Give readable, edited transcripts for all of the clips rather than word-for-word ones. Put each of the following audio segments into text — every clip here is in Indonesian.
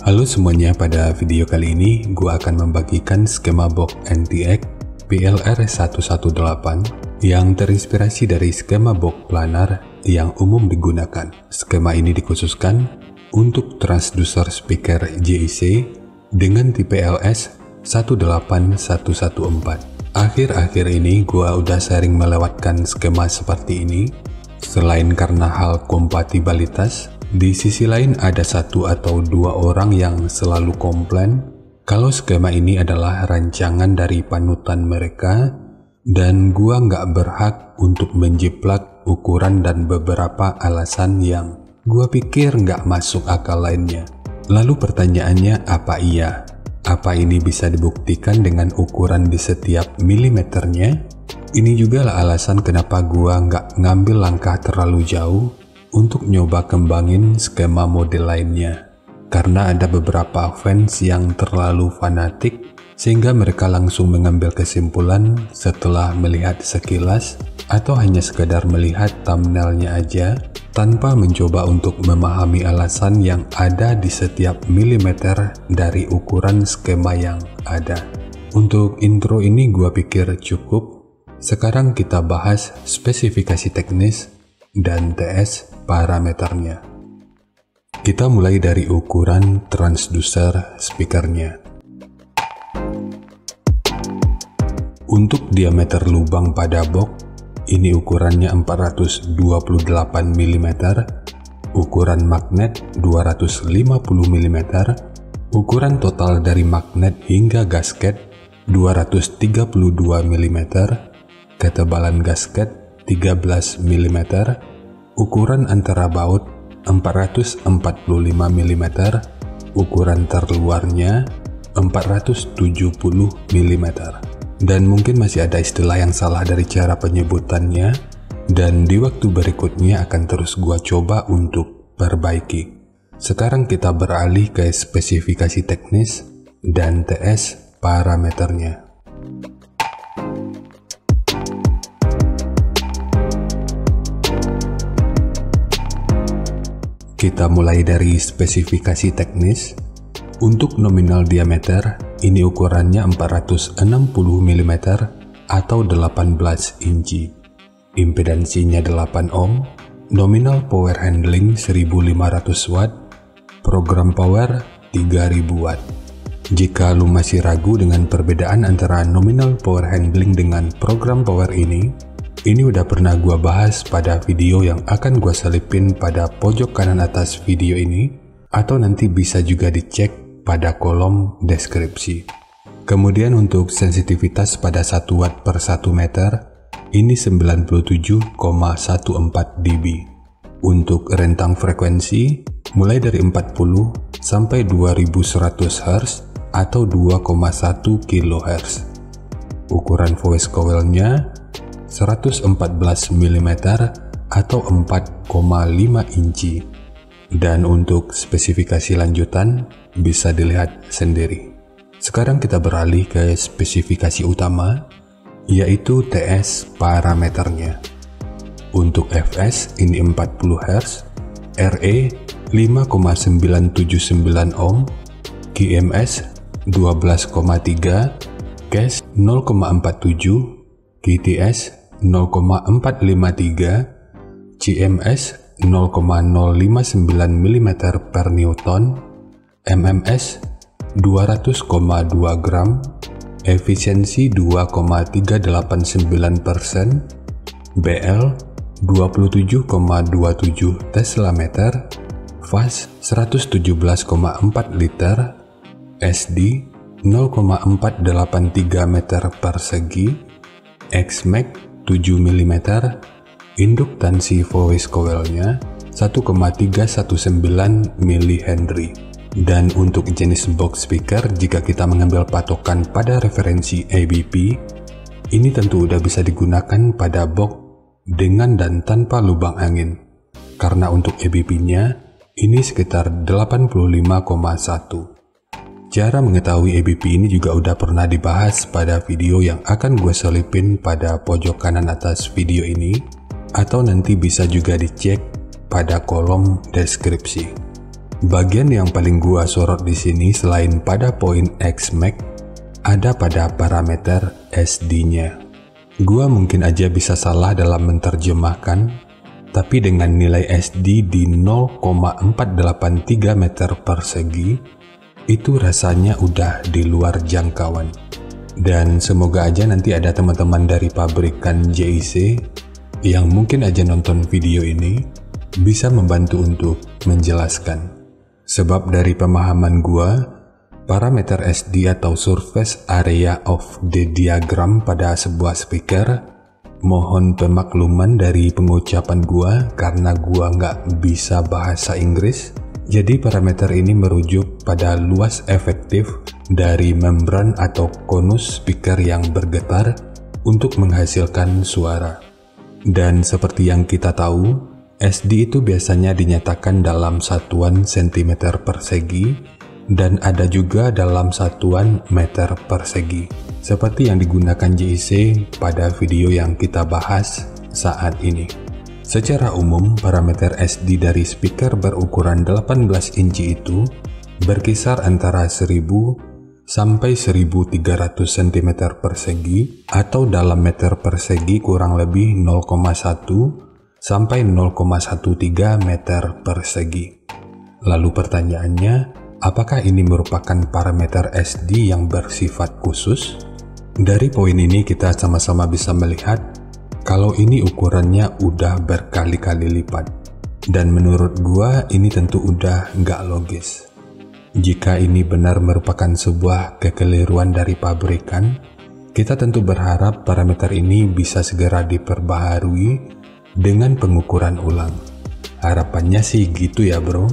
Halo semuanya, pada video kali ini gue akan membagikan skema box NTX PLR118 yang terinspirasi dari skema box planar yang umum digunakan. Skema ini dikhususkan untuk transducer speaker JIC dengan tipe LS18114. Akhir-akhir ini gue udah sering melewatkan skema seperti ini. Selain karena hal kompatibilitas, di sisi lain ada satu atau dua orang yang selalu komplain kalau skema ini adalah rancangan dari panutan mereka dan gua nggak berhak untuk menjiplak ukuran dan beberapa alasan yang gua pikir nggak masuk akal lainnya. Lalu pertanyaannya, apa iya? Apa ini bisa dibuktikan dengan ukuran di setiap milimeternya? Ini juga lah alasan kenapa gua nggak ngambil langkah terlalu jauh untuk nyoba kembangin skema model lainnya, karena ada beberapa fans yang terlalu fanatik sehingga mereka langsung mengambil kesimpulan setelah melihat sekilas atau hanya sekedar melihat thumbnailnya aja tanpa mencoba untuk memahami alasan yang ada di setiap milimeter dari ukuran skema yang ada. Untuk intro ini gua pikir cukup. Sekarang kita bahas spesifikasi teknis dan TS parameternya. Kita mulai dari ukuran transducer speakernya. Untuk diameter lubang pada box, ini ukurannya 428 mm, ukuran magnet 250 mm, ukuran total dari magnet hingga gasket 232 mm, ketebalan gasket 13 mm, ukuran antara baut 445 mm, ukuran terluarnya 470 mm. Dan mungkin masih ada istilah yang salah dari cara penyebutannya, dan di waktu berikutnya akan terus gua coba untuk perbaiki. Sekarang kita beralih ke spesifikasi teknis dan TS parameternya. Kita mulai dari spesifikasi teknis. Untuk nominal diameter, ini ukurannya 460 mm atau 18 inci. Impedansinya 8 ohm, nominal power handling 1500 watt, program power 3000 watt. Jika lu masih ragu dengan perbedaan antara nominal power handling dengan program power ini udah pernah gua bahas pada video yang akan gua selipin pada pojok kanan atas video ini, atau nanti bisa juga dicek pada kolom deskripsi. Kemudian untuk sensitivitas pada 1 watt per 1 meter, ini 97,14 dB. Untuk rentang frekuensi, mulai dari 40 sampai 2100 Hz atau 2,1 kHz. Ukuran voice coil-nya 114 mm atau 4,5 inci. Dan untuk spesifikasi lanjutan bisa dilihat sendiri. Sekarang kita beralih ke spesifikasi utama, yaitu TS parameternya. Untuk Fs ini 40 Hz, RE 5,979 ohm, QMS 12,3, CAS 0,47, QTS 0,453, CMS 0,059 mm per Newton, MMS 200,2 gram, efisiensi 2,389%, BL 27,27 Tesla meter, fast 117,4 liter, SD 0,483 meter persegi, XMAX 7 mm, induktansi voice coil-nya 1,319 mH. Dan untuk jenis box speaker, jika kita mengambil patokan pada referensi ABP, ini tentu udah bisa digunakan pada box dengan dan tanpa lubang angin. Karena untuk ABP-nya, ini sekitar 85,1. Cara mengetahui ABP ini juga udah pernah dibahas pada video yang akan gue selipin pada pojok kanan atas video ini, atau nanti bisa juga dicek pada kolom deskripsi. Bagian yang paling gua sorot di sini selain pada poin XMAX, ada pada parameter SD-nya. Gua mungkin aja bisa salah dalam menerjemahkan, tapi dengan nilai SD di 0,483 meter persegi, itu rasanya udah di luar jangkauan. Dan semoga aja nanti ada teman-teman dari pabrikan JIC yang mungkin aja nonton video ini bisa membantu untuk menjelaskan. Sebab dari pemahaman gua, parameter SD atau surface area of the diagram pada sebuah speaker, mohon pemakluman dari pengucapan gua karena gua nggak bisa bahasa Inggris. Jadi parameter ini merujuk pada luas efektif dari membran atau konus speaker yang bergetar untuk menghasilkan suara. Dan seperti yang kita tahu, SD itu biasanya dinyatakan dalam satuan cm persegi dan ada juga dalam satuan meter persegi, seperti yang digunakan JIC pada video yang kita bahas saat ini. Secara umum, parameter SD dari speaker berukuran 18 inci itu berkisar antara 1000 sampai 1300 cm persegi atau dalam meter persegi kurang lebih 0,1 sampai 0,13 meter persegi. Lalu pertanyaannya, apakah ini merupakan parameter SD yang bersifat khusus? Dari poin ini kita sama-sama bisa melihat kalau ini ukurannya udah berkali-kali lipat. Dan menurut gua ini tentu udah nggak logis. Jika ini benar merupakan sebuah kekeliruan dari pabrikan, kita tentu berharap parameter ini bisa segera diperbaharui dengan pengukuran ulang. Harapannya sih gitu ya bro.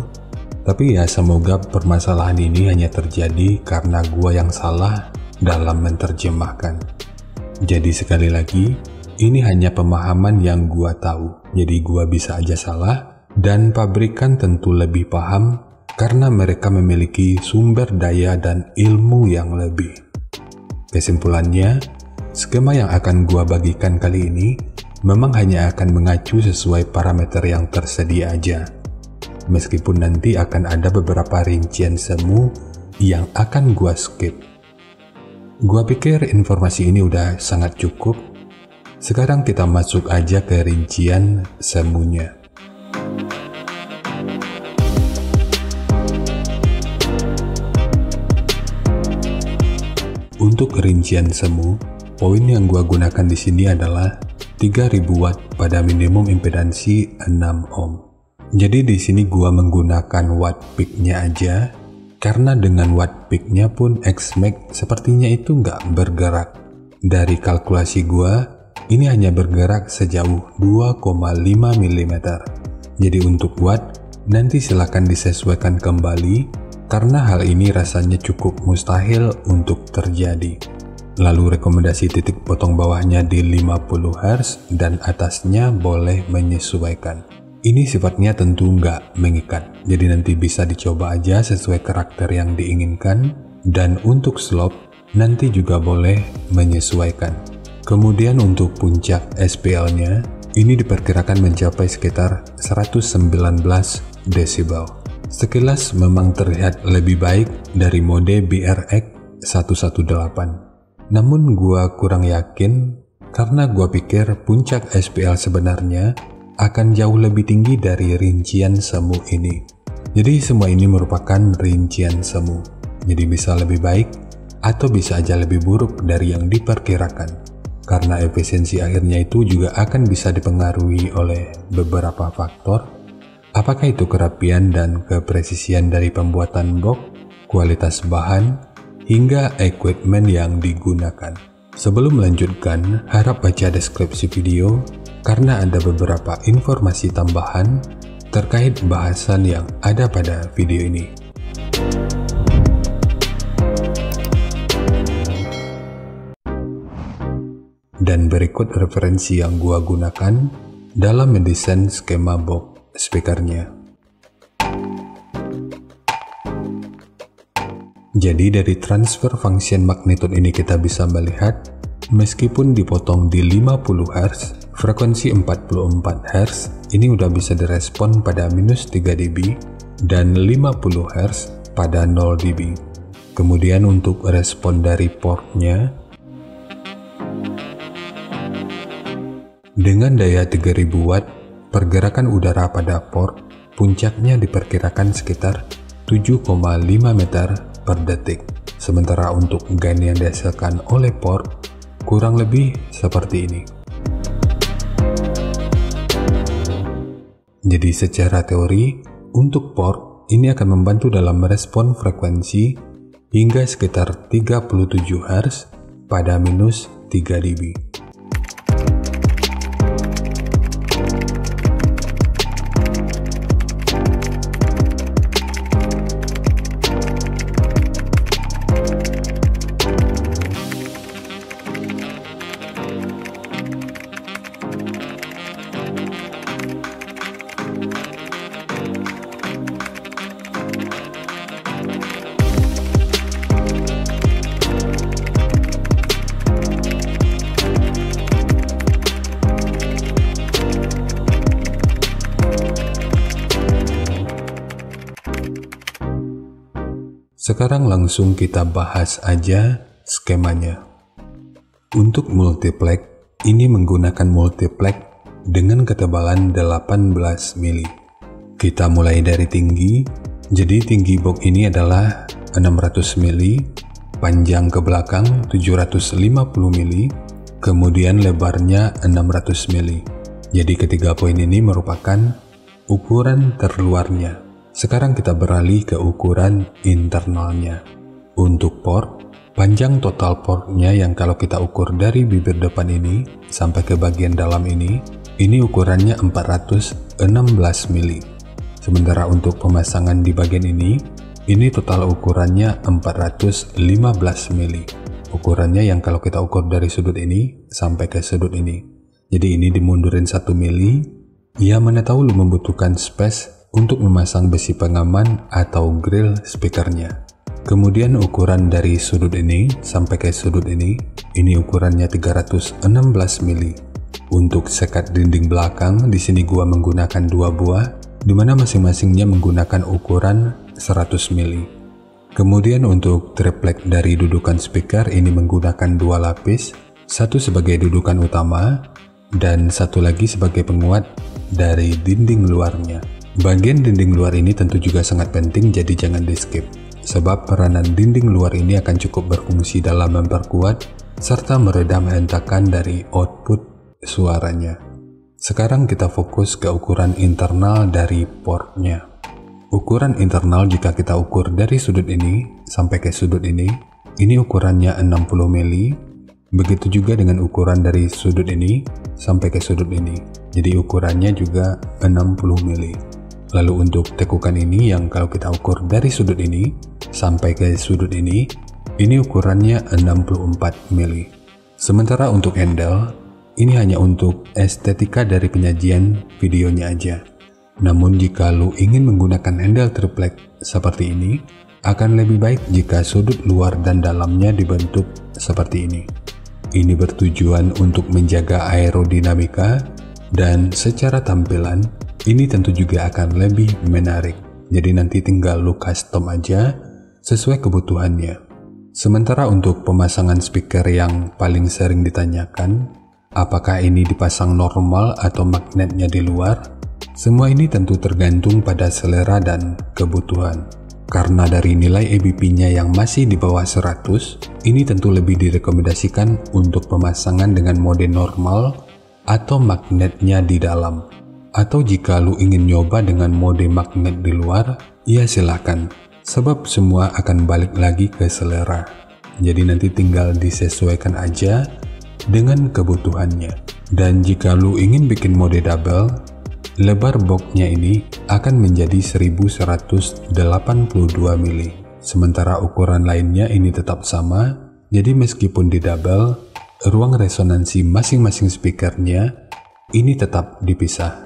Tapi ya semoga permasalahan ini hanya terjadi karena gua yang salah dalam menerjemahkan. Jadi sekali lagi, ini hanya pemahaman yang gua tahu. Jadi gua bisa aja salah dan pabrikan tentu lebih paham karena mereka memiliki sumber daya dan ilmu yang lebih. Kesimpulannya, skema yang akan gua bagikan kali ini memang hanya akan mengacu sesuai parameter yang tersedia aja. Meskipun nanti akan ada beberapa rincian semu yang akan gua skip. Gua pikir informasi ini udah sangat cukup. Sekarang kita masuk aja ke rincian semunya. Untuk rincian semu, poin yang gua gunakan di sini adalah 3000 watt pada minimum impedansi 6 ohm. Jadi di sini gua menggunakan watt peak-nya aja karena dengan watt peak-nya pun XMAX sepertinya itu nggak bergerak. Dari kalkulasi gua, ini hanya bergerak sejauh 2,5 mm. Jadi untuk watt, nanti silakan disesuaikan kembali karena hal ini rasanya cukup mustahil untuk terjadi. Lalu rekomendasi titik potong bawahnya di 50 Hz dan atasnya boleh menyesuaikan. Ini sifatnya tentu nggak mengikat, jadi nanti bisa dicoba aja sesuai karakter yang diinginkan. Dan untuk slope, nanti juga boleh menyesuaikan. Kemudian untuk puncak SPL-nya, ini diperkirakan mencapai sekitar 119 desibel. Sekilas memang terlihat lebih baik dari mode BRX 118. Namun gua kurang yakin karena gua pikir puncak SPL sebenarnya akan jauh lebih tinggi dari rincian semu ini. Jadi semua ini merupakan rincian semu. Jadi bisa lebih baik atau bisa aja lebih buruk dari yang diperkirakan. Karena efisiensi akhirnya itu juga akan bisa dipengaruhi oleh beberapa faktor. Apakah itu kerapian dan kepresisian dari pembuatan box, kualitas bahan, hingga equipment yang digunakan. Sebelum melanjutkan, harap baca deskripsi video karena ada beberapa informasi tambahan terkait bahasan yang ada pada video ini. Dan berikut referensi yang gua gunakan dalam mendesain skema box speakernya. Jadi dari transfer function magnitude ini kita bisa melihat, meskipun dipotong di 50 Hz, frekuensi 44 Hz ini udah bisa direspon pada minus 3 dB dan 50 Hz pada 0 dB. Kemudian untuk respon dari portnya, dengan daya 3000 Watt, pergerakan udara pada port puncaknya diperkirakan sekitar 7,5 meter per detik. Sementara untuk gain yang dihasilkan oleh port kurang lebih seperti ini. Jadi secara teori, untuk port ini akan membantu dalam merespon frekuensi hingga sekitar 37 Hz pada minus 3 dB. Sekarang langsung kita bahas aja skemanya. Untuk multiplex, ini menggunakan multiplex dengan ketebalan 18 mili. Kita mulai dari tinggi, jadi tinggi box ini adalah 600 mili, panjang ke belakang 750 mili, kemudian lebarnya 600 mili. Jadi ketiga poin ini merupakan ukuran terluarnya. Sekarang kita beralih ke ukuran internalnya. Untuk port, panjang total portnya yang kalau kita ukur dari bibir depan ini sampai ke bagian dalam ini ukurannya 416 mili. Sementara untuk pemasangan di bagian ini total ukurannya 415 mili. Ukurannya yang kalau kita ukur dari sudut ini sampai ke sudut ini. Jadi ini dimundurin 1 mili. Ya mana tahu lu membutuhkan space untuk memasang besi pengaman atau grill speakernya. Kemudian ukuran dari sudut ini sampai ke sudut ini ukurannya 316 mili. Untuk sekat dinding belakang di sini gua menggunakan 2 buah, di mana masing-masingnya menggunakan ukuran 100 mili. Kemudian untuk triplek dari dudukan speaker ini menggunakan 2 lapis, satu sebagai dudukan utama dan satu lagi sebagai penguat dari dinding luarnya. Bagian dinding luar ini tentu juga sangat penting, jadi jangan di skip. Sebab peranan dinding luar ini akan cukup berfungsi dalam memperkuat serta meredam hentakan dari output suaranya. Sekarang kita fokus ke ukuran internal dari portnya. Ukuran internal jika kita ukur dari sudut ini sampai ke sudut ini ukurannya 60 mili. Begitu juga dengan ukuran dari sudut ini sampai ke sudut ini. Jadi ukurannya juga 60 mili. Lalu untuk tekukan ini yang kalau kita ukur dari sudut ini sampai ke sudut ini ukurannya 64 mili. Sementara untuk handle, ini hanya untuk estetika dari penyajian videonya aja. Namun jika lu ingin menggunakan handle triplek seperti ini, akan lebih baik jika sudut luar dan dalamnya dibentuk seperti ini. Ini bertujuan untuk menjaga aerodinamika dan secara tampilan ini tentu juga akan lebih menarik. Jadi nanti tinggal lu custom aja sesuai kebutuhannya. Sementara untuk pemasangan speaker yang paling sering ditanyakan, apakah ini dipasang normal atau magnetnya di luar? Semua ini tentu tergantung pada selera dan kebutuhan. Karena dari nilai EBP-nya yang masih di bawah 100, ini tentu lebih direkomendasikan untuk pemasangan dengan mode normal atau magnetnya di dalam. Atau jika lu ingin nyoba dengan mode magnet di luar, ya silahkan. Sebab semua akan balik lagi ke selera. Jadi nanti tinggal disesuaikan aja dengan kebutuhannya. Dan jika lu ingin bikin mode double, lebar boxnya ini akan menjadi 1182 mili. Sementara ukuran lainnya ini tetap sama. Jadi meskipun di double, ruang resonansi masing-masing speakernya ini tetap dipisah.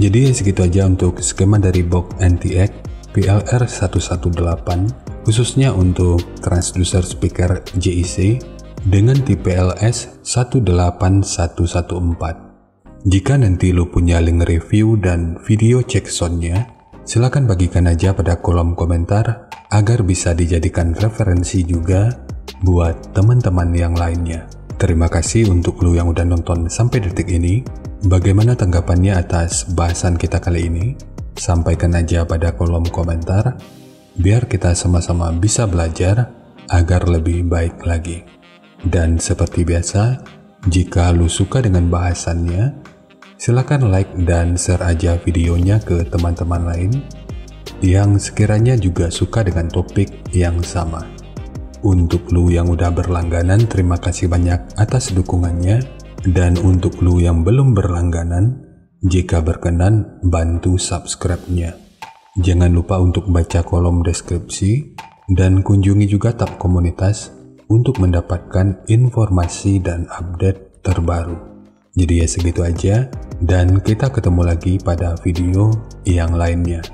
Jadi segitu aja untuk skema dari box NTX PLR118, khususnya untuk transducer speaker JIC dengan tipe LS18114. Jika nanti lo punya link review dan video cek soundnya, silahkan bagikan aja pada kolom komentar agar bisa dijadikan referensi juga buat teman-teman yang lainnya. Terima kasih untuk lo yang udah nonton sampai detik ini. Bagaimana tanggapannya atas bahasan kita kali ini? Sampaikan aja pada kolom komentar, biar kita sama-sama bisa belajar agar lebih baik lagi. Dan seperti biasa, jika lu suka dengan bahasannya, silakan like dan share aja videonya ke teman-teman lain yang sekiranya juga suka dengan topik yang sama. Untuk lu yang udah berlangganan, terima kasih banyak atas dukungannya. Dan untuk lu yang belum berlangganan, jika berkenan bantu subscribe-nya. Jangan lupa untuk baca kolom deskripsi dan kunjungi juga tab komunitas untuk mendapatkan informasi dan update terbaru. Jadi ya segitu aja, dan kita ketemu lagi pada video yang lainnya.